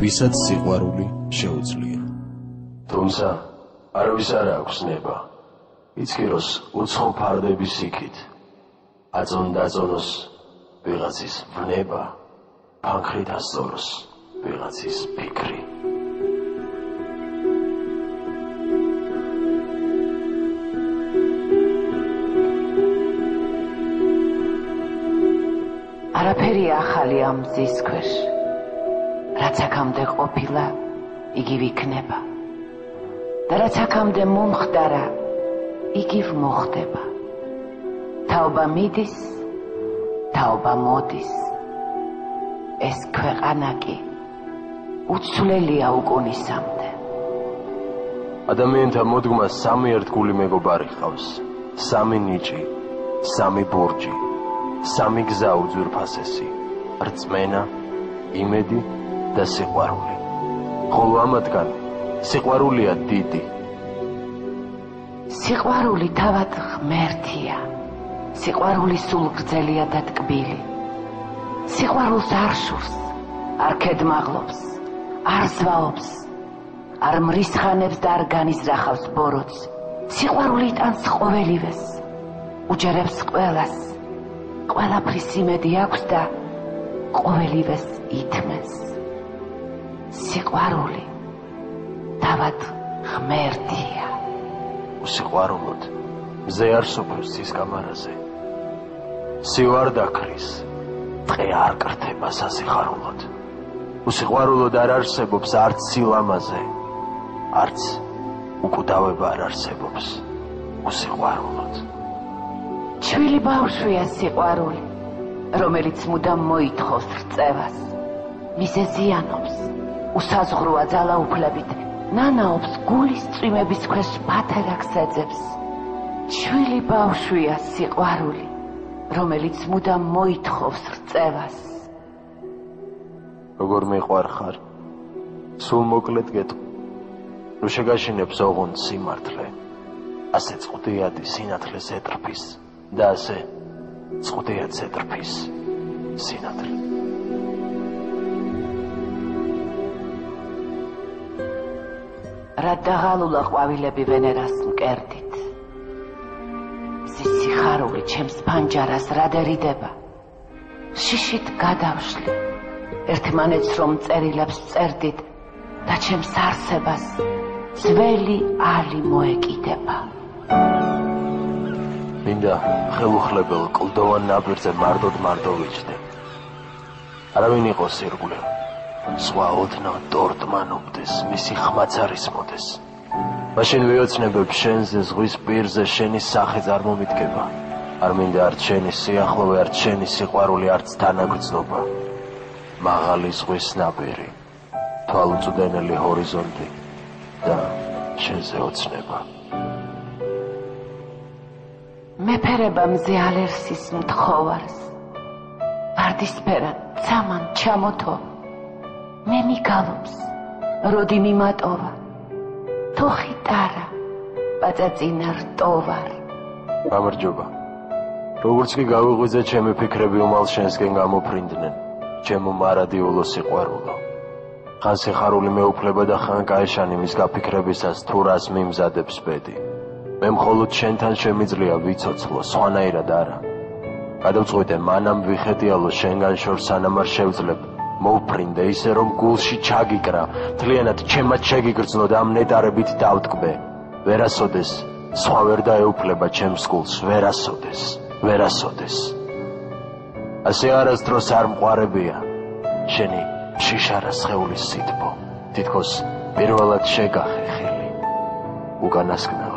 ვისაც სიყვარული შეუძლია. თუმცა არავის არ აქვს ნება, იცქიროს უცხო ფარდების იქით, აწონ-დაწონოს ვიღაცის ვნება, ფანქრით ასწოროს ვიღაცის ფიქრი. არაფერია ახალი ამ მზის ქვეშ, რაც აქამდე ყოფილა, იგივე იქნება. და რაც აქამდე მომხდარა, იგივ მოხდება. თაობა მიდის, თაობა მოდის. ეს ქვეყანა კი უცვლელია უკუნისამდე. ადამიანთა მოდგმას სამი ერთგული მეგობარი ჰყავს, სამი ნიჭი, სამი ბურჯი, სამი გზა უძვირფასესი, რწმენა, იმედი და სიყვარული. ხოლო ამათგან სიყვარულია დიდი. სიყვარული თავად ღმერთია. სიყვარული სულ გრძელია და ტკბილი. სიყვარულს არ შურს, არ ქედმაღლობს, არ ზვაობს, არ მრისხანებს და არ განიზრახავს ბოროტს. სიყვარული იტანს ყოველივეს, უჯერებს ყველას. ყველაფრის იმედი აქვს და ყოველივეს ითმეს. სიყვარული თავად ღმერთია. უსიყვარულოდ მზე არ სოფევს ცის კამარაზე. სივარ დაქრის, ტყე არ კრთება სასიხარულოდ. უსიყვარულოდ არ არსებობს არც სილამაზე, არც უკვდავება არ არსებობს უსიყვარულოდ. ჩვილი ბავშვია სიყვარული, რომელიც მუდამ მოითხოვს რწევას. მისე ზიანობს, უსაზღვროა ძალაუფლებით, ნანაობს გულის წვიმების ქვეშ ფათერაკს ეძებს. ჩვილი ბავშვია სიყვარული, რომელიც მუდამ მოითხოვს რწევას. როგორ მიყვარხარ, სულ მოკლედ გეტყვი, რო შეგაშინებს ოღონდ სიმართლე, ასე წყდიადი სინათლეს ეტრფის და ასე წყდიად ეტრფის სინათლე. რა დაღალულა ყვავილები ვენერას მკერდით. სიხარული ჩემს ფანჯარას რა დერიდება. შიშით გადავშლი, ერთმანეთს რომ წერილებს წერდით და ჩემს არსებას ძველი ალი მოეკიდება. მინდა ხელუხლებელ კლდოვან ნაპირზე მარტოდ ვიჯდე. არავინ იყოს ირგვლივ, სხვა ოდნავ ტორტმანობდეს, მისი ხმაც არ ისმოდეს. მაშინ ვიოცნებებ შენზე ზღვის პირზე შენი სახე არ მომიდგება. არ მინდა არც შენი სიახლოვე, არც შენი სიყვარული, არც თანაგრძნობა. მაღალი ზღვის ნაპირი, თვალუწვდენელი ჰორიზონტი და შენზე ოცნება. მეფერება მზე ალერსის მთხოვარს. ვარდისფერად ცამან ჩამოთო. მე მიგალობს, როდი მიმატოვა. თოხი ტარა, პაწაწინა რტოვარ. გამარჯობა. როგორც კი გავიღვიძე, ჩემი ფიქრები უმალ შენსკენ გამოფრინდნენ. ჩემო მარადიულო სიყვარულო. ხან სიხარული მეუფლება და ხან კაეშანი მის გაფიქრებისას თუ რას მიმზადებს ბედი. მე მხოლოდ შენთან შემიძლია ვიცოცხლო, სხვანაირად არა. გადავწყვიტე მანამ ვიხედიალო შენგან შორს სანამ არ შევძლებ. მოვფრინდე ისე რომ გულში ჩაგიკრა, მთლიანად ჩემად შეგიგრძნო და ამ ნეტარებით დავტკბე. ვერასოდეს სხვა ვერ დაეუფლება ჩემს გულს, ვერასოდეს. ასე არასდროს არ მყარებია შენი შიშარა სხეულის სითბო. თითქოს პირველად შეგახე ხელი უკანასკნელ